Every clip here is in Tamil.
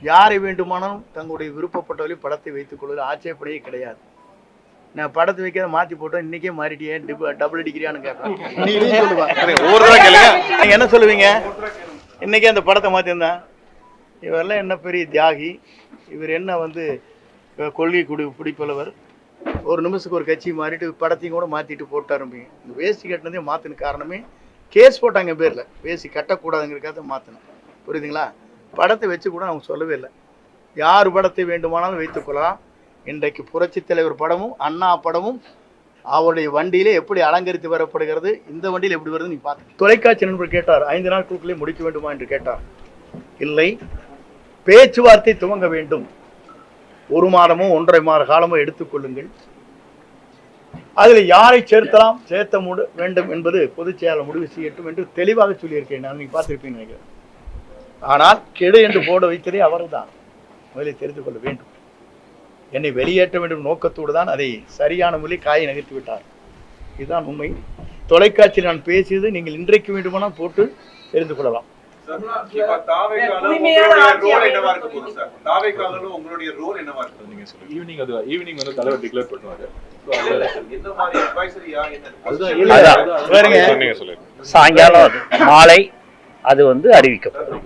யாரை வேண்டுமானாலும் தங்களுடைய விருப்பப்பட்டவரை படத்தை வைத்துக் கொள்வது ஆட்சேபனையே கிடையாது. நான் படத்தை வைக்கிறத மாற்றி போட்டோம், இன்னைக்கே மாறிட்டியே டபுள் அடிக்கிறியான்னு கேட்பேன். நீங்க என்ன சொல்லுவீங்க? இன்னைக்கே அந்த படத்தை மாற்றிருந்தேன், இவரெல்லாம் என்ன பெரிய தியாகி, இவர் என்ன கொள்கை பிடிப்பவர், ஒரு நிமிஷத்துக்கு ஒரு கட்சி மாறிட்டு படத்தையும் கூட மாற்றிட்டு போட்டாரும்பீங்க. இந்த வேஷ்டி கட்டினதே மாற்றின காரணமே கேஸ் போட்டாங்க பேரில், வேஷ்டி கட்டக்கூடாதுங்கிறக்காக மாற்றினேன். புரியுதுங்களா? படத்தை வச்சு கூட அவங்க சொல்லவே இல்லை. யார் படத்தை வேண்டுமானாலும் வைத்துக்கொள்ளலாம். இன்றைக்கு புரட்சி தலைவர் படமும் அண்ணா படமும் அவருடைய வண்டியிலே எப்படி அலங்கரித்து வரப்படுகிறது, இந்த வண்டியில் எப்படி வருது நீ பார்த்து. தொலைக்காட்சி நண்பர் கேட்டார், 5 நாட்களுக்குள்ளே முடிக்க வேண்டுமா என்று கேட்டார். இல்லை, பேச்சுவார்த்தை துவங்க வேண்டும். 1 மாதமோ 1.5 மாத காலமோ எடுத்துக்கொள்ளுங்கள். அதில் யாரை சேர்த்த வேண்டும் என்பது பொதுச் செயலாளர் முடிவு செய்யட்டும் என்று தெளிவாக சொல்லியிருக்கேன். நான் நீங்க பார்த்திருப்பீங்க நினைக்கிறேன். ஆனால் கெடு என்று போட வைக்கிறதே அவர்தான். முதலில் தெரிந்து கொள்ள வேண்டும். என்னை வெளியேற்ற வேண்டும் நோக்கத்தோடு தான் அதை சரியான முறையில் காயை நகர்த்தி விட்டார். இதுதான் உண்மை. தொலைக்காட்சியில் நான் பேசியது நீங்கள் இன்றைக்கு வேண்டுமானால் போட்டு தெரிந்து கொள்ளலாம். சாயங்காலம் மாலை அது அறிவிக்கப்படும்.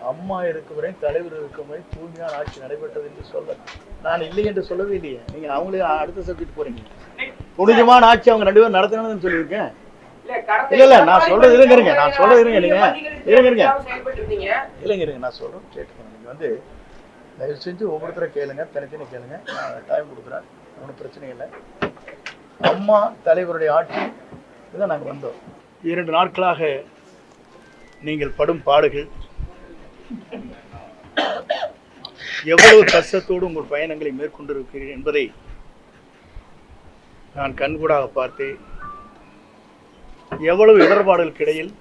அம்மா இருக்கும் வரை, தலைவர் இருக்கும் வரை தூய்மையான ஆட்சி நடைபெற்றது என்று சொல்ல நான் இல்லை என்று சொல்லவே இல்லையே. நீங்க அவங்களே அடுத்த சப்ஜெக்ட் போறீங்க. புனிதமான ஆட்சி அவங்க 2 பேரும் நடத்தினதுன்னு சொல்லியிருக்கேன். இல்ல நான் சொல்றது இருங்க, நான் சொல்றது இருங்க, நீங்க இல்லைங்க நான் சொல்றேன் கேட்டுக்கணும். நீங்க தயவு செஞ்சு ஒவ்வொருத்தரை கேளுங்க, தனித்தனி கேளுங்க. நான் டைம் கொடுக்குறேன், ஒன்றும் பிரச்சனை இல்லை. அம்மா தலைவருடைய ஆட்சி இதான் நாங்கள் வந்தோம். 2 நாட்களாக நீங்கள் படும் பாடுகள், எவ்வளவு கஷ்டத்தோடு உங்கள் பயணங்களை மேற்கொண்டிருக்கிறீர்கள் என்பதை நான் கண்கூடாக பார்த்தேன். எவ்வளவு இடர்பாடுகளுக்கு இடையில்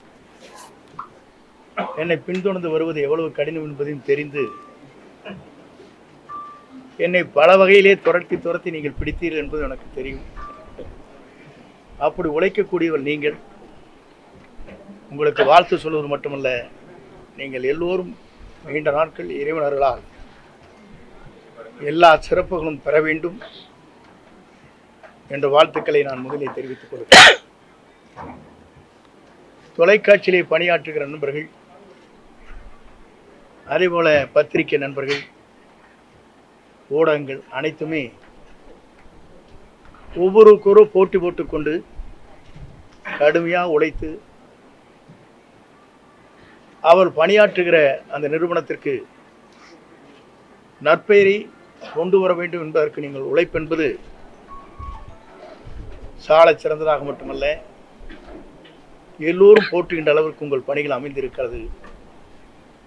என்னை பின்தொடர்ந்து வருவது எவ்வளவு கடினம் என்பதையும் தெரிந்து என்னை பல வகையிலே துரத்தி நீங்கள் பிடித்தீர்கள் என்பது எனக்கு தெரியும். அப்படி உழைக்கக்கூடியவர் நீங்கள். உங்களுக்கு வாழ்த்து சொல்வது மட்டுமல்ல, நீங்கள் எல்லோரும் நீண்ட நாட்கள் இறைவனர்களால் எல்லா சிறப்புகளும் பெற வேண்டும் என்ற வாழ்த்துக்களை நான் முதலில் தெரிவித்துக் கொள்கிறேன். தொலைக்காட்சியிலே பணியாற்றுகிற நண்பர்கள், அதேபோல பத்திரிகை நண்பர்கள், ஊடகங்கள் அனைத்துமே ஒவ்வொருவருக்கொரு போட்டி போட்டுக்கொண்டு கடுமையாக உழைத்து அவர் பணியாற்றுகிற அந்த நிறுவனத்திற்கு நற்பெயரை கொண்டு வர வேண்டும் என்பதற்கு நீங்கள் உழைப்பென்பது சால சிறந்ததாக மட்டுமல்ல, எல்லோரும் போற்றுகின்ற அளவிற்கு உங்கள் பணிகள் அமைந்திருக்கிறது.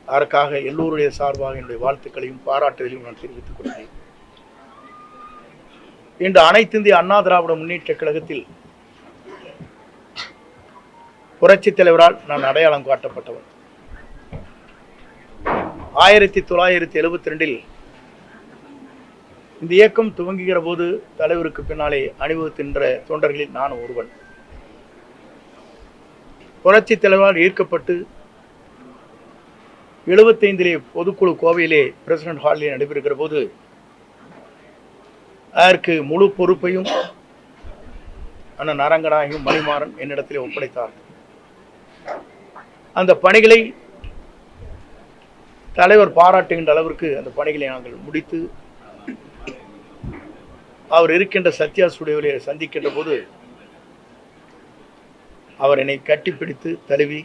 அதற்காக எல்லோருடைய சார்பாக என்னுடைய வாழ்த்துக்களையும் பாராட்டுகளையும் நான் தெரிவித்துக் கொள்கிறேன். இன்று அனைத்து இந்திய அண்ணா திராவிட முன்னேற்ற கழகத்தில் புரட்சித் தலைவரால் நான் அடையாளம் காட்டப்பட்டவர். 1972 இந்த இயக்கம் துவங்குகிற போது தலைவருக்கு பின்னாலே அணிவகுக்கின்ற தொண்டர்களில் நான் ஒருவன். புரட்சி தலைவரால் ஈர்க்கப்பட்டு 75 பொதுக்குழு கோவையிலே பிரசிடென்ட் ஹாலிலே நடைபெறுகிற போது அதற்கு முழு பொறுப்பையும் அண்ணன் அரங்கநாயகம் மணிமாறன் என்னிடத்திலே ஒப்படைத்தார். அந்த பணிகளை தலைவர் பாராட்டுகின்ற அளவிற்கு அந்த பணிகளை நாங்கள் முடித்து அவர் இருக்கின்ற சத்யா ஸ்டுடியோவிலே சந்திக்கின்ற போது அவர் என்னை கட்டிப்பிடித்து தழுவி,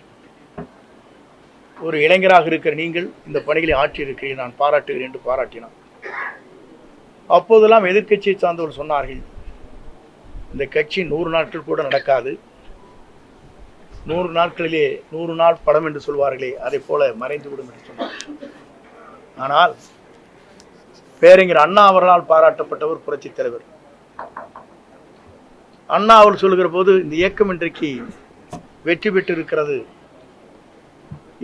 ஒரு இளைஞராக இருக்கிற நீங்கள் இந்த பணிகளை ஆற்றியிருக்கிறீர்கள், நான் பாராட்டுகிறேன் என்று பாராட்டினார். அப்போதெல்லாம் எதிர்கட்சியை சார்ந்தவர் சொன்னார்கள், இந்த கட்சி 100 நாட்கள் கூட நடக்காது, 100 நாட்களிலே 100 நாள் படம் என்று சொல்வார்களே, அதை போல மறைந்து விடும் என்று சொன்னார். ஆனால் பேரறிஞர் அண்ணா அவர்களால் பாராட்டப்பட்டவர் புரட்சி தலைவர். அண்ணா அவர் சொல்லுகிற போது, இந்த இயக்கம் இன்றைக்கு வெற்றி பெற்று இருக்கிறது,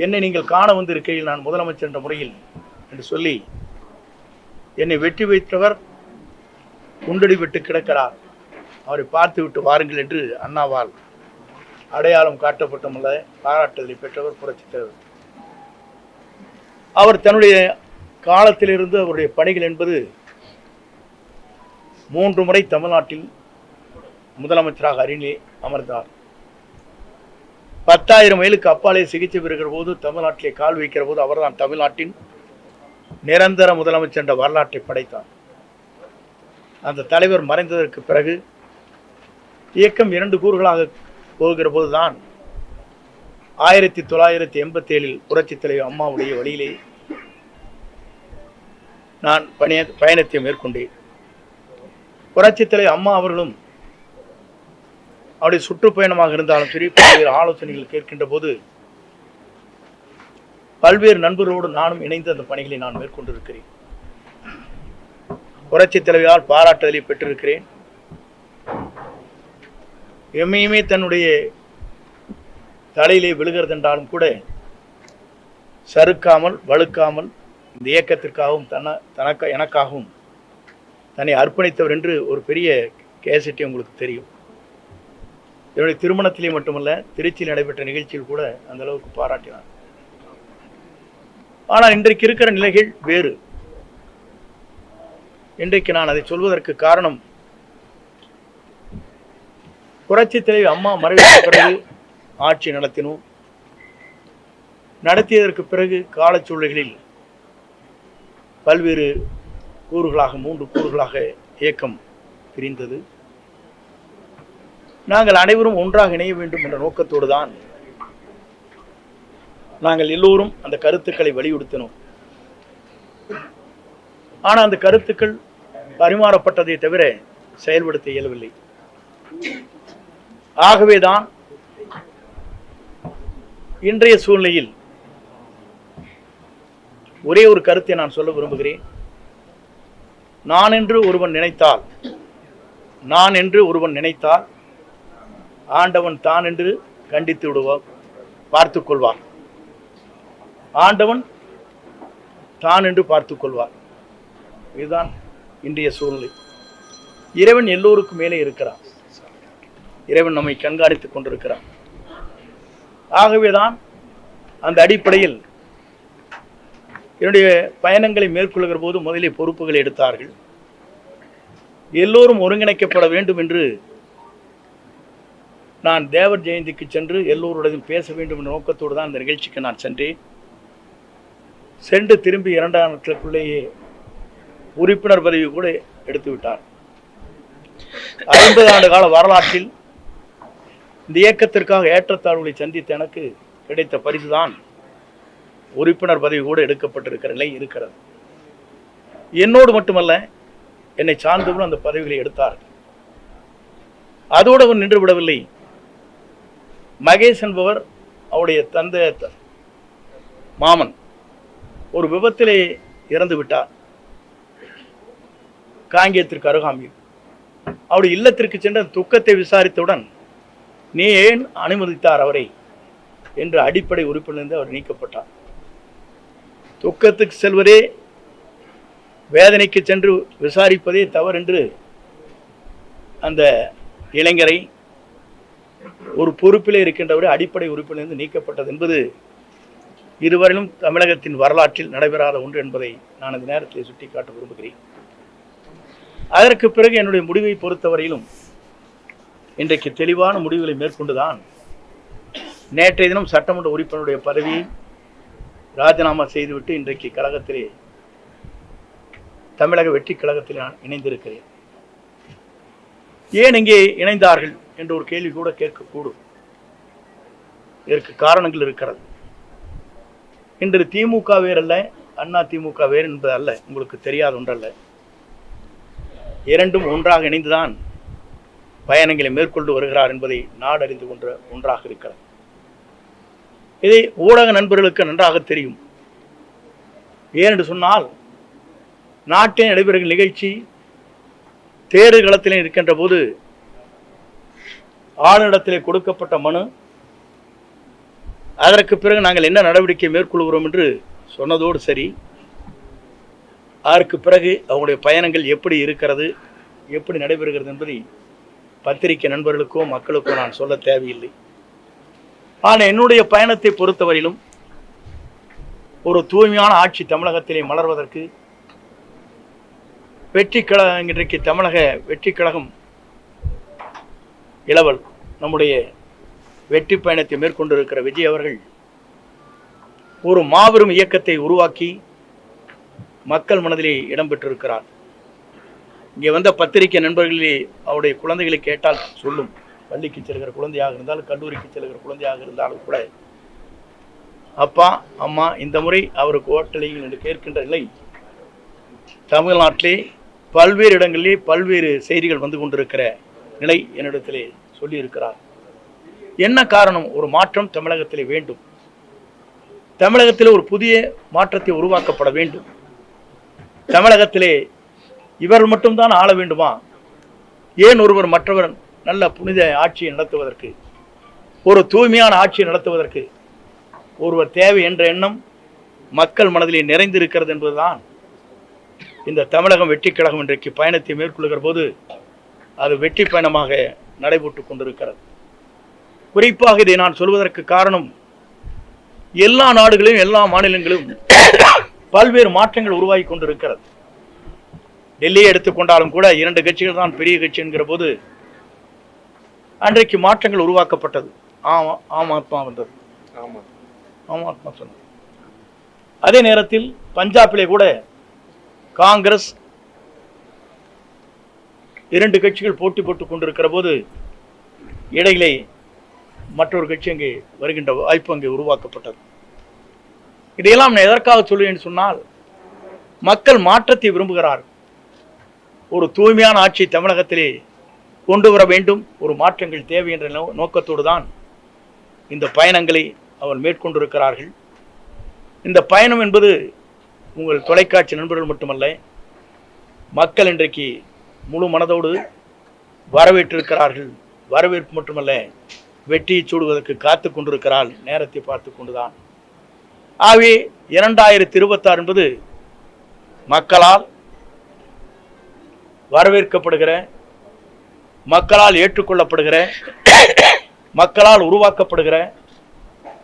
என்னை நீங்கள் காண வந்திருக்கையில் நான் முதலமைச்சர் என்ற முறையில் என்று சொல்லி என்னை வெற்றி வைத்தவர் குண்டடி விட்டு கிடக்கிறார், அவரை பார்த்து விட்டு வாருங்கள் என்று அண்ணாவால் அடையாளம் காட்டப்பட்டுள்ள பாராட்டுதலை பெற்றவர் புரட்சித் தலைவர். அவர் தன்னுடைய காலத்திலிருந்து அவருடைய பணிகள் என்பது 3 முறை தமிழ்நாட்டில் முதலமைச்சராக அருகிலே அமர்ந்தார். 10,000 மைலுக்கு அப்பாலே சிகிச்சை பெறுகிற போது, தமிழ்நாட்டிலே கால் வைக்கிற போது அவர்தான் தமிழ்நாட்டின் நிரந்தர முதலமைச்சர் என்ற வரலாற்றை படைத்தார். அந்த தலைவர் மறைந்ததற்கு பிறகு இயக்கம் 2 கூறுகளாக போகிற போதுதான் 1987 புரட்சித் தலைவர் அம்மாவுடைய வழியிலே நான் பயணத்தை மேற்கொண்டேன். புரட்சித் தலைவர் அம்மா அவர்களும் அவருடைய சுற்றுப்பயணமாக இருந்தாலும் சரி, பல்வேறு ஆலோசனைகள் கேட்கின்ற போது பல்வேறு நண்பர்களோடு நானும் இணைந்து அந்த பணிகளை நான் மேற்கொண்டிருக்கிறேன். புரட்சித் தலைவரால் பாராட்டுதலை பெற்றிருக்கிறேன். எம்மையுமே தன்னுடைய தலையிலே விழுகிறது என்றாலும் கூட சறுக்காமல் வழுக்காமல் இந்த இயக்கத்திற்காகவும் எனக்காகவும் தன்னை அர்ப்பணித்தவர் என்று ஒரு பெரிய கேசட்டி உங்களுக்கு தெரியும். என்னுடைய திருமணத்திலே மட்டுமல்ல, திருச்சியில் நடைபெற்ற நிகழ்ச்சியில் கூட அந்த அளவுக்கு பாராட்டினார். ஆனால் இன்றைக்கு இருக்கிற நிலைகள் வேறு. இன்றைக்கு நான் அதை சொல்வதற்கு காரணம், புரட்சித் தலைவர் அம்மா மறைவுக்கு பிறகு ஆட்சி நடத்தினோம். நடத்தியதற்கு பிறகு காலச்சூழல்களில் பல்வேறு கூறுகளாக 3 கூறுகளாக இயக்கம் பிரிந்தது. நாங்கள் அனைவரும் ஒன்றாக இணைய வேண்டும் என்ற நோக்கத்தோடு தான் நாங்கள் எல்லோரும் அந்த கருத்துக்களை வலியுறுத்தினோம். ஆனால் அந்த கருத்துக்கள் பரிமாறப்பட்டதை தவிர செயல்படுத்த இயலவில்லை. ஆகவேதான் இன்றைய சூழ்நிலையில் ஒரே ஒரு கருத்தை நான் சொல்ல விரும்புகிறேன். நான் என்று ஒருவன் நினைத்தால் ஆண்டவன் தான் என்று கண்டித்து விடுவார், பார்த்துக் கொள்வார். ஆண்டவன் தான் என்று பார்த்துக் கொள்வார். இதுதான் இன்றைய சூழ்நிலை. இறைவன் எல்லோருக்கும் மேலே இருக்கிறான். இறைவன் நம்மை கண்காணித்துக் கொண்டிருக்கிறான். ஆகவேதான் அந்த அடிப்படையில் என்னுடைய பயணங்களை மேற்கொள்கிற போது முதலே பொறுப்புகளை எடுத்தார்கள். எல்லோரும் ஒருங்கிணைக்கப்பட வேண்டும் என்று நான் தேவர் ஜெயந்திக்கு சென்று எல்லோருடையும் பேச வேண்டும் என்ற நோக்கத்தோடு தான் இந்த நிகழ்ச்சிக்கு நான் சென்றேன். சென்று திரும்பி 2 நாட்களுக்குள்ளேயே உறுப்பினர் பதவி கூட எடுத்து விட்டார். 50 ஆண்டு கால வரலாற்றில் இந்த இயக்கத்திற்காக ஏற்றத்தாழ்வுகளை சந்தித்த எனக்கு கிடைத்த பரிசுதான் உறுப்பினர் பதவி கூட எடுக்கப்பட்டிருக்கிற நிலை இருக்கிறது. என்னோடு மட்டுமல்ல, என்னை சார்ந்தவரும் அந்த பதவிகளை எடுத்தார். அதோடு அவர் நின்று விடவில்லை. மகேஷ் என்பவர் அவருடைய தந்தை மாமன் ஒரு விபத்திலே இறந்து விட்டார். காங்கேயத்திற்கு அருகாமையில் அவருடைய இல்லத்திற்கு சென்ற துக்கத்தை விசாரித்தவுடன், நீ ஏன் அனுமதித்தார் அவரை என்று அடிப்படை உறுப்பிலிருந்து அவர் நீக்கப்பட்டார். துக்கத்துக்கு செல்வதே, வேதனைக்கு சென்று விசாரிப்பதே தவறு என்று அந்த இளைஞரை ஒரு பொறுப்பிலே இருக்கின்றவரை அடிப்படை உறுப்பிலிருந்து நீக்கப்பட்டது என்பது இதுவரையிலும் தமிழகத்தின் வரலாற்றில் நடைபெறாத ஒன்று என்பதை நான் இந்த நேரத்தில் சுட்டிக்காட்ட விரும்புகிறேன். அதற்கு பிறகு என்னுடைய முடிவை பொறுத்தவரையிலும் இன்றைக்கு தெளிவான முடிவுகளை மேற்கொண்டுதான் நேற்றைய தினம் சட்டமன்ற உறுப்பினருடைய பதவியை ராஜினாமா செய்துவிட்டு இன்றைக்கு கழகத்திலே, தமிழக வெற்றி கழகத்தில் நான் இணைந்திருக்கிறேன். ஏன் இங்கே இணைந்தார்கள் என்ற ஒரு கேள்வி கூட கேட்கக்கூடும். இதற்கு காரணங்கள் இருக்கிறது. இன்று திமுக வேறல்ல, அண்ணா திமுக வேறு என்பது அல்ல, உங்களுக்கு தெரியாத ஒன்றல்ல. இரண்டும் ஒன்றாக இணைந்துதான் பயணங்களை மேற்கொண்டு வருகிறார் என்பதை நாடறிந்து கொண்ட ஒன்றாக இருக்கிறது. இதை ஊடக நண்பர்களுக்கு நன்றாக தெரியும். ஏனென்று சொன்னால், நாட்டில் நடைபெறுகிற நிகழ்ச்சி தேர்தல் களத்தில் இருக்கின்ற போது ஆளுநரிடத்திலே கொடுக்கப்பட்ட மனு, அதற்கு பிறகு நாங்கள் என்ன நடவடிக்கை மேற்கொள்கிறோம் என்று சொன்னதோடு சரி, அதற்கு பிறகு அவங்களுடைய பயணங்கள் எப்படி இருக்கிறது, எப்படி நடைபெறுகிறது என்பதை பத்திரிகை நண்பர்களுக்கோ மக்களுக்கோ நான் சொல்ல தேவையில்லை. ஆனால் என்னுடைய பயணத்தை பொறுத்தவரையிலும் ஒரு தூய்மையான ஆட்சி தமிழகத்திலே மலர்வதற்கு வெற்றி கழகம், இன்றைக்கு தமிழக வெற்றி கழகம் இளவல் நம்முடைய வெற்றி பயணத்தை மேற்கொண்டிருக்கிற விஜய் அவர்கள் ஒரு மாபெரும் இயக்கத்தை உருவாக்கி மக்கள் மனதிலே இடம்பெற்றிருக்கிறார். இங்கே வந்த பத்திரிகை நண்பர்களே அவருடைய குழந்தைகளை கேட்டால் சொல்லும். பள்ளிக்கு செல்கிற குழந்தையாக இருந்தாலும் கல்லூரிக்கு செல்கிற குழந்தையாக இருந்தாலும் கூட அப்பா அம்மா இந்த முறை அவருக்கு ஓட்டளிகள் என்று கேட்கின்ற நிலை தமிழ்நாட்டிலே பல்வேறு இடங்களிலே பல்வேறு செய்திகள் வந்து கொண்டிருக்கிற நிலை என்னிடத்திலே சொல்லியிருக்கிறார். என்ன காரணம்? ஒரு மாற்றம் தமிழகத்திலே வேண்டும். தமிழகத்திலே ஒரு புதிய மாற்றத்தை உருவாக்கப்பட வேண்டும். தமிழகத்திலே இவர் மட்டும்தான் ஆள வேண்டுமா? ஏன் ஒருவர் மற்றவர் நல்ல புனித ஆட்சியை நடத்துவதற்கு, ஒரு தூய்மையான ஆட்சியை நடத்துவதற்கு ஒருவர் தேவை என்ற எண்ணம் மக்கள் மனதிலே நிறைந்திருக்கிறது என்பதுதான் இந்த தமிழகம் வெற்றி கழகம் இன்றைக்கு பயணத்தை மேற்கொள்கிற போது அது வெற்றி பயணமாக நடைபெற்று கொண்டிருக்கிறது. குறிப்பாக இதை நான் சொல்வதற்கு காரணம், எல்லா நாடுகளிலும் எல்லா மாநிலங்களிலும் பல்வேறு மாற்றங்கள் உருவாகி கொண்டிருக்கிறது. டெல்லியை எடுத்துக்கொண்டாலும் கூட 2 கட்சிகள் தான் பெரிய கட்சி என்கிற போது அன்றைக்கு மாற்றங்கள் உருவாக்கப்பட்டது. ஆம் ஆத்மா வந்தது, ஆம் ஆத்மா சொன்னது. அதே நேரத்தில் பஞ்சாபிலே கூட காங்கிரஸ் 2 கட்சிகள் போட்டி போட்டுக் கொண்டிருக்கிற போது இடையிலே மற்றொரு கட்சி அங்கே வருகின்ற வாய்ப்பு அங்கே உருவாக்கப்பட்டது. இதையெல்லாம் நான் எதற்காக சொல்லுவேன் சொன்னால், மக்கள் மாற்றத்தை விரும்புகிறார். ஒரு தூய்மையான ஆட்சி தமிழகத்திலே கொண்டு வர வேண்டும், ஒரு மாற்றங்கள் தேவை என்ற நோக்கத்தோடு தான் இந்த பயணங்களை அவர் மேற்கொண்டிருக்கிறார்கள். இந்த பயணம் என்பது உங்கள் தொலைக்காட்சி நண்பர்கள் மட்டுமல்ல, மக்கள் இன்றைக்கு முழு மனதோடு வரவேற்றிருக்கிறார்கள். வரவேற்பு மட்டுமல்ல, வெற்றியை சூடுவதற்கு காத்து கொண்டிருக்கிறாள், நேரத்தை பார்த்து கொண்டுதான். ஆகவே 2026 என்பது மக்களால் வரவேற்கப்படுகிற, மக்களால் ஏற்றுக்கொள்ளப்படுகிற, மக்களால் உருவாக்கப்படுகிற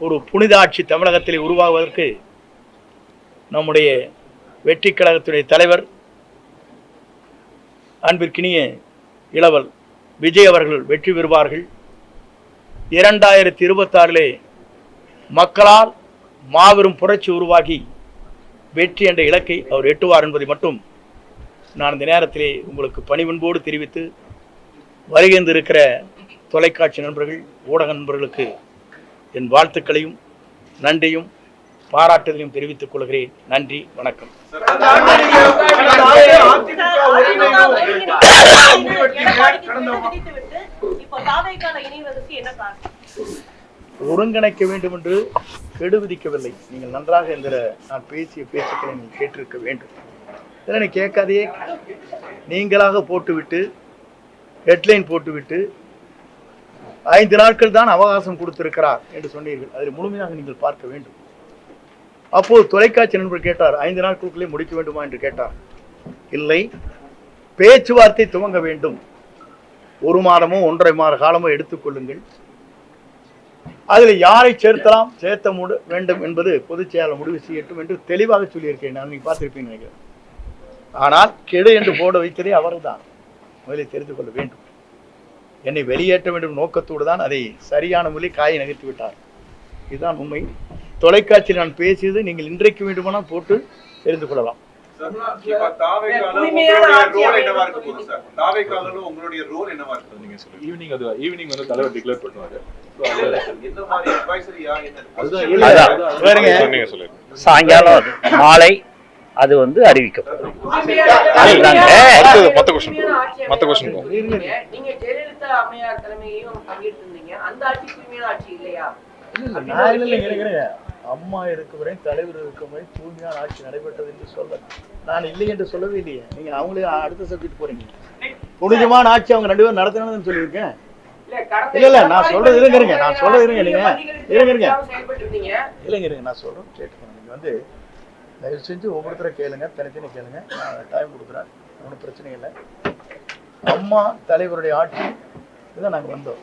ஒரு புனித ஆட்சி தமிழகத்தில் உருவாகுவதற்கு நம்முடைய வெற்றி கழகத்துடைய தலைவர் அன்பிற்கினிய இளவல் விஜய் அவர்கள் வெற்றி பெறுவார்கள். 2026 மக்களால் மாபெரும் புரட்சி உருவாகி வெற்றி என்ற இலக்கை அவர் எட்டுவார் என்பதை மட்டும் நான் இந்த நேரத்திலே உங்களுக்கு பணிவன்போடு தெரிவித்து, வருகின்றிருக்கிற தொலைக்காட்சி நண்பர்கள், ஊடக நண்பர்களுக்கு என் வாழ்த்துக்களையும் நன்றியும் பாராட்டுதலையும் தெரிவித்துக் கொள்கிறேன். நன்றி, வணக்கம். ஒருங்கிணைக்க வேண்டும் என்று கெடு விதிக்கவில்லை. நீங்கள் நன்றாக இந்த நான் பேசிய பேச்சுக்களை நீங்கள் கேட்டிருக்க வேண்டும். இதனை கேட்காதையே நீங்களாக போட்டுவிட்டு ஹெட்லைன் போட்டுவிட்டு 5 நாட்கள் தான் அவகாசம் கொடுத்திருக்கிறார் என்று சொன்னீர்கள். அதில் முழுமையாக நீங்கள் பார்க்க வேண்டும். அப்போது தொலைக்காட்சி நண்பர் கேட்டார், 5 நாட்களுக்குள்ளே முடிக்க வேண்டுமா என்று கேட்டார். இல்லை, பேச்சுவார்த்தை துவங்க வேண்டும். 1 மாதமோ 1.5 மாத காலமோ எடுத்துக்கொள்ளுங்கள். அதில் யாரை சேர்த்தலாம், சேர்த்த வேண்டும் என்பது பொதுச் செயலாளர் முடிவு செய்யட்டும் என்று தெளிவாக சொல்லியிருக்கேன். நான் நீங்க பார்த்திருப்பீங்க நினைக்கிறேன். ஆனால் கெடு என்று போட வைத்ததே அவர்தான். முதலில் தெரிந்து கொள்ள வேண்டும். என்னை வெளியேற்ற வேண்டும் நோக்கத்தோடு தான் அதை சரியான முறையில் காயை நகர்த்தி விட்டார். இதுதான் உண்மை. தொலைக்காட்சியில் நான் பேசியது நீங்கள் இன்றைக்கு வேண்டுமானால் போட்டு தெரிந்து கொள்ளலாம். சாயங்காலம் மாலை அது வந்து அறிவிக்கப்படும். அம்மா இருக்கும் வரை, தலைவர் இருக்கும் வரை தூய்மையான ஆட்சி நடைபெற்றது என்று சொல்ல நான் இல்லை என்று சொல்லவே இல்லையே. நீங்க அவங்களே அடுத்த சப்ஜெக்ட் போறீங்க. புனிதமான ஆட்சி அவங்க 2 பேரும் நடத்தணும்னு சொல்லியிருக்கேன். இல்ல நான் சொல்றது இருங்க, நான் சொல்றது இருங்க, நீங்க இருங்க நான் சொல்றேன் கேட்டுக்கணும். நீங்க வந்து தயவு செஞ்சு ஒவ்வொருத்தரை கேளுங்க, தனித்தனி கேளுங்க. நான் டைம் கொடுக்குறேன், ஒன்றும் பிரச்சனை இல்லை. அம்மா தலைவருடைய ஆட்சி இதுதான் நாங்கள் வந்தோம்.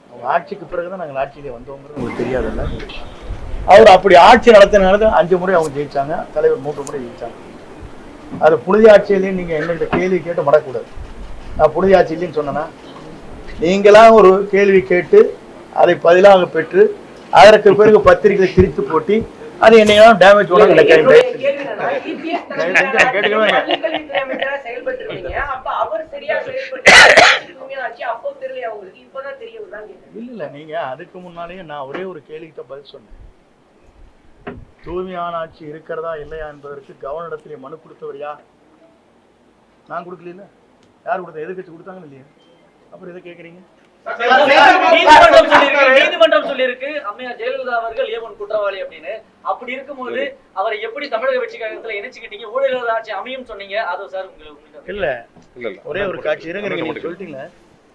அவங்க ஆட்சிக்கு பிறகுதான் நாங்கள் ஆட்சியிலே வந்தோங்கிறது உங்களுக்கு தெரியாதுல்ல. அவர் அப்படி ஆட்சி நடத்தினால 5 முறை அவங்க ஜெயிச்சாங்க, தலைவர் 3 முறை ஜெயிச்சாங்க. அது புனித ஆட்சியிலேயும் நீங்கள் என்ன இந்த கேள்வி கேட்டு மடக்கூடாது. நான் புனித ஆட்சியிலேயும் சொன்னேன்னா, நீங்களாம் ஒரு கேள்வி கேட்டு அதை பதிலாக பெற்று அதற்கு பிறகு பத்திரிகை திரித்து போட்டி அது என்னையெல்லாம் டேமேஜ் பண்ண இல்ல. நீங்க அதுக்கு முன்னாலேயே நான் ஒரே ஒரு கேள்விக்கு பதில் சொன்னேன். தூய்மையான ஆட்சி இருக்கிறதா இல்லையா என்பதற்கு கவர்னரிடத்திலே மனு கொடுத்தவர் யார்? நான் கொடுக்கல. யார் கொடுத்தா? எதிர்கட்சி கொடுத்தாங்கன்னு இல்லையா? அப்புறம் இதை கேட்குறீங்க? நீதிமன்றம் சொல்லியிருக்கு அம்மையார் ஜெயலலிதா அவர்கள் ஏவன் குற்றவாளி அப்படின்னு. அப்படி இருக்கும்போது அவரை எப்படி தமிழக வெற்றி கழகத்துல இணைச்சுக்கிட்டீங்க? ஊழல் ஆட்சி அமையும் சொன்னீங்க. அது சார் உங்களுக்கு இல்ல ஒரே ஒரு காட்சி இருங்க. நீங்க சொல்லிட்டீங்களா?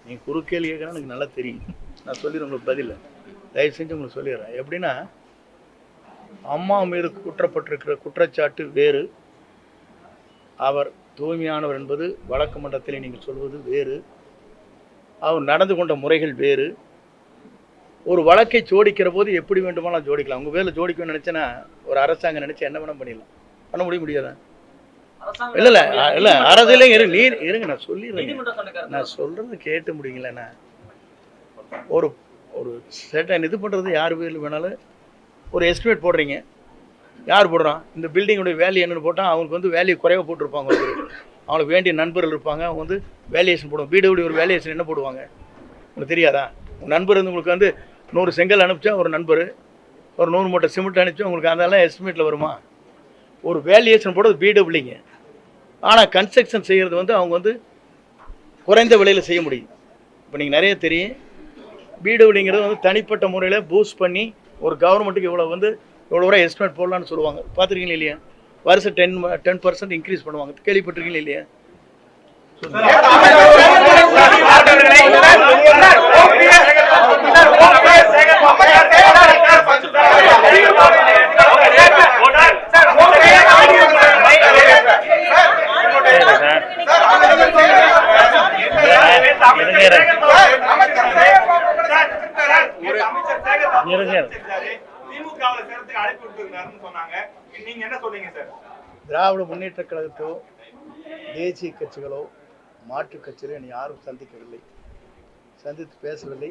நீங்க குறுக்கேள்வி கேட்கறா எனக்கு நல்லா தெரியும். நான் சொல்லிடுறேன் உங்களுக்கு பதில். தயவு செஞ்சு உங்களுக்கு சொல்லிடுறேன். எப்படின்னா, அம்மா மீது குற்றப்பட்டிருக்கிற குற்றச்சாட்டு வேறு, அவர் தூய்மையானவர் என்பது வழக்கு மன்றத்திலே நீங்கள் சொல்வது வேறு, அவர் நடந்து கொண்ட முறைகள் வேறு. ஒரு வழக்கை ஜோடிக்கிற போது எப்படி வேண்டுமானாலும் ஜோடிக்கலாம். உங்க வேலை ஜோடிக்கணும்னு நினைச்சேன்னா ஒரு அரசாங்கம் நினைச்சு என்ன வேணா பண்ணிடலாம். பண்ண முடியாதா? இல்ல இல்ல இல்ல அரசியல இருங்க நான் சொல்லிடுறேன். நான் சொல்றது கேட்டு முடியுங்களேண்ணா. ஒரு ஒரு செட்டன் இது பண்றது யார் பேர்ல வேணாலும் ஒரு எஸ்டிமேட் போடுறீங்க. யார் போடுறான்? இந்த பில்டிங்கோட வேல்யூ என்னன்னு போட்டால் அவங்களுக்கு வந்து வேல்யூ குறைவாக போட்டிருப்பாங்க. அவங்களுக்கு வேண்டிய நண்பர்கள் இருப்பாங்க, அவங்க வந்து வேல்யூஷன் போடுவாங்க. வீடு ஒரு வேல்யூஷன் என்ன போடுவாங்க உங்களுக்கு தெரியாதா? உங்கள் நண்பர் வந்து உங்களுக்கு வந்து 100 செங்கல் அனுப்பிச்சா ஒரு நண்பர், ஒரு 100 மூட்டை சிமெண்ட் அனுப்பிச்சா உங்களுக்கு அதெல்லாம் எஸ்டிமேட்டில் வருமா? ஒரு வேல்யூஷன் போடுறது பிடபிள்யூங்க. ஆனால் கன்ஸ்ட்ரக்ஷன் செய்கிறது வந்து அவங்க வந்து குறைந்த விலையில் செய்ய முடியும். இப்போ நீங்கள் நிறைய தெரியும், பிடபிள்யூங்கிறது வந்து தனிப்பட்ட முறையில் பூஸ்ட் பண்ணி ஒரு கவர்மெண்ட்டுக்கு இவ்வளோ வந்து இவ்வளோ வரை எஸ்டிமேட் போடலான்னு சொல்லுவாங்க. பார்த்துருக்கீங்களா இல்லையா? வருஷம் 10% இன்க்ரீஸ் பண்ணுவாங்க. கேள்விப்பட்டிருக்கீங்களா இல்லையா? திராவிட முன்னேற்ற கழகத்தோ தேசிய கட்சிகளோ மாற்றுக் கட்சிகளோ என்னை யாரும் சந்திக்கவில்லை, சந்தித்து பேசவில்லை.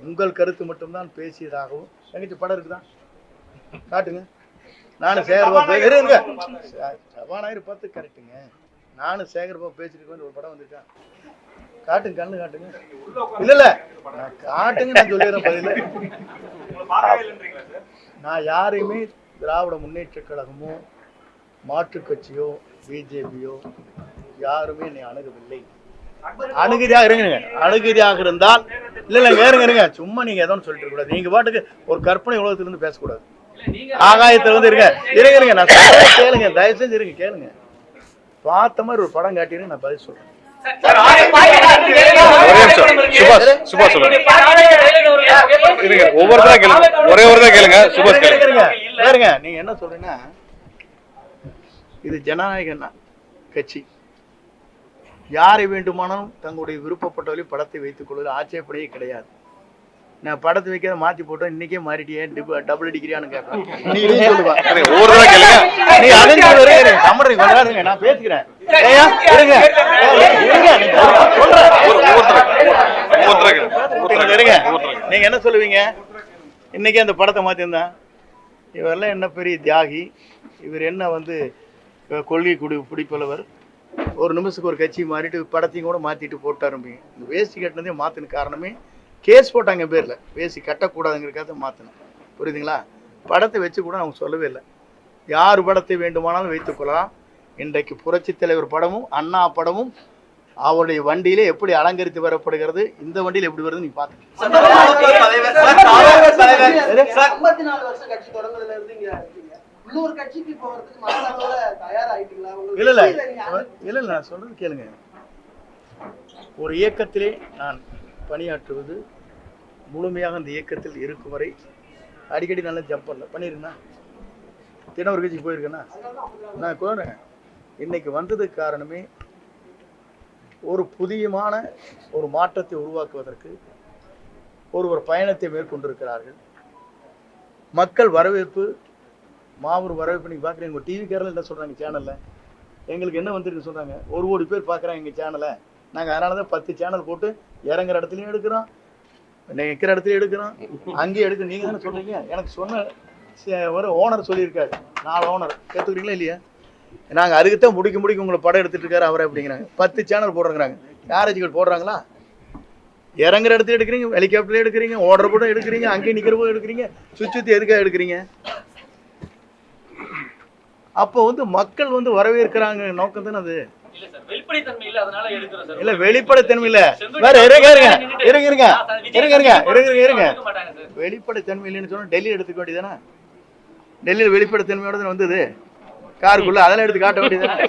உங்கள் கருத்து மட்டும்தான் பேசியதாகவும். எங்கிட்ட படம் இருக்குதான் காட்டுங்க. நானும் சேகர்பாபு இருங்க, சபாநாயகர் பார்த்து கரெக்டுங்க. நானும் சேகர்பாபு பேசிருக்கேன். ஒரு படம் வந்துருக்கா? காட்டுங்க, கண்ணு காட்டுங்க. இல்ல இல்ல நான் காட்டுங்க, நான் சொல்லிடுறேன் பதில். நான் யாரையுமே திராவிட முன்னேற்ற கழகமோ மாற்றுக் கட்சியோ பிஜேபியோ யாருமே என்னை அணுகவில்லை. அணுகுதியாக இருங்க. அணுகுதியாக இருந்தால் இல்ல இருங்க. சும்மா நீங்க எதோ சொல்லிட்டு கூடாது. நீங்க பாட்டுக்கு ஒரு கற்பனை உலகத்திலிருந்து பேசக்கூடாது. ஆகாயத்துல வந்து இருங்க நான் கேளுங்க, தயவு செஞ்சு இருங்க கேளுங்க. பார்த்த மாதிரி ஒரு படம் காட்டினு நான் பதில் சொல்றேன். நீங்க என்ன சொல்றீங்கன்னா, இது ஜனநாயக கட்சி, யாரை வேண்டுமானாலும் தங்களுடைய விருப்பப்பட்டவரை படத்தை வைத்துக் கொள்வது ஆட்சேபனையே கிடையாது. நான் படத்தை வைக்கிறத மாத்தி போட்டோம், இன்னைக்கே மாறிட்டியே டபுள் டிகிரியான்னு கேட்பேன். நீ சொல்லுவா, நான் பேசுகிறேன். நீங்க என்ன சொல்லுவீங்க? இன்னைக்கே அந்த படத்தை மாத்திருந்தா இவரெல்லாம் என்ன பெரிய தியாகி, இவர் என்ன வந்து கொள்கை பிடிப்பவர், ஒரு நிமிஷத்துக்கு ஒரு கட்சி மாறிட்டு படத்தையும் கூட மாற்றிட்டு போட்டாரும்பீங்க. இந்த வேஷ்டி கட்டினதே மாற்றின காரணமே கேஸ் போட்டாங்க பேரில், வேஷ்டி கட்டக்கூடாதுங்கிறக்காக மாற்றினேன். புரியுதுங்களா? படத்தை வச்சு கூட அவங்க சொல்லவே இல்லை. யார் படத்தை வேண்டுமானாலும் வைத்துக்கொள்ளலாம். இன்றைக்கு புரட்சி தலைவர் படமும் அண்ணா படமும் அவருடைய வண்டியிலே எப்படி அலங்கரித்து வரப்படுகிறது, இந்த வண்டியில் எப்படி வருது நீங்க பாத்துங்க. இல்ல நான் சொல்றது கேளுங்க. ஒரு இயக்கத்திலே நான் பணியாற்றுவது, முழுமையாக அந்த இயக்கத்தில் இருக்கும் வரை அடிக்கடி நல்லா ஜம்ப் பண்ணல பண்ணிருக்கேன்னா, தினம் ஒரு கட்சிக்கு போயிருக்கேன்னா நான் கோறேன். இன்னைக்கு வந்ததுக்கு காரணமே ஒரு புதியமான ஒரு மாற்றத்தை உருவாக்குவதற்கு ஒரு பயணத்தை மேற்கொண்டிருக்கிறார்கள். மக்கள் வரவேற்பு, மாபெரும் வரவேற்பு. நீங்கள் பார்க்குறீங்க, உங்கள் டிவி கேரளா என்ன சொல்கிறாங்க சேனலில், எங்களுக்கு என்ன வந்திருக்கு சொல்கிறாங்க, 1 கோடி பேர் பார்க்குறாங்க எங்கள் சேனலை. நாங்கள் அதனால தான் 10 சேனல் போட்டு இறங்குற இடத்துலையும் எடுக்கிறோம், நிற்கிற இடத்துலையும் எடுக்கிறோம், அங்கேயும் எடுக்கிறோம். நீங்கள் தானே சொல்கிறீங்க. எனக்கு சொன்ன ஒரு ஓனர் சொல்லியிருக்காரு, 4 ஓனர் கேட்டுக்கிறீங்களா இல்லையா? நாங்கள் அதுக்கு தான் முடிக்க உங்களை படம் எடுத்துகிட்டு இருக்காரு அவரை அப்படிங்கிறாங்க. 10 சேனல் போடுறாங்கிறாங்க. யாராச்சும் போடுறாங்களா? இறங்குற இடத்துல எடுக்கிறீங்க, ஹெலிகாப்டர்ல எடுக்கிறீங்க, ஓடுற கூட எடுக்கிறீங்க, அங்கேயும் நிற்கிற போது எடுக்கிறீங்க, சுற்றி எதுக்காக எடுக்கிறீங்க? அப்போ மக்கள் வரவேற்கிறாங்க நோக்கம் தானே அது. வெளிப்படைத்தன்மை இல்ல, அதனால எடுக்கிறோம் சார். இல்ல வெளிப்படைத்தன்மை இல்ல, வேற இருங்க. வெளிப்படைத்தன்மை இல்லைன்னு சொன்னா டெல்லி எடுத்துக்க வேண்டியதானே? டெல்லியில் வெளிப்படைத்தன்மையோட வந்தது காருக்குள்ள, அதெல்லாம் எடுத்து காட்ட வேண்டியதானே?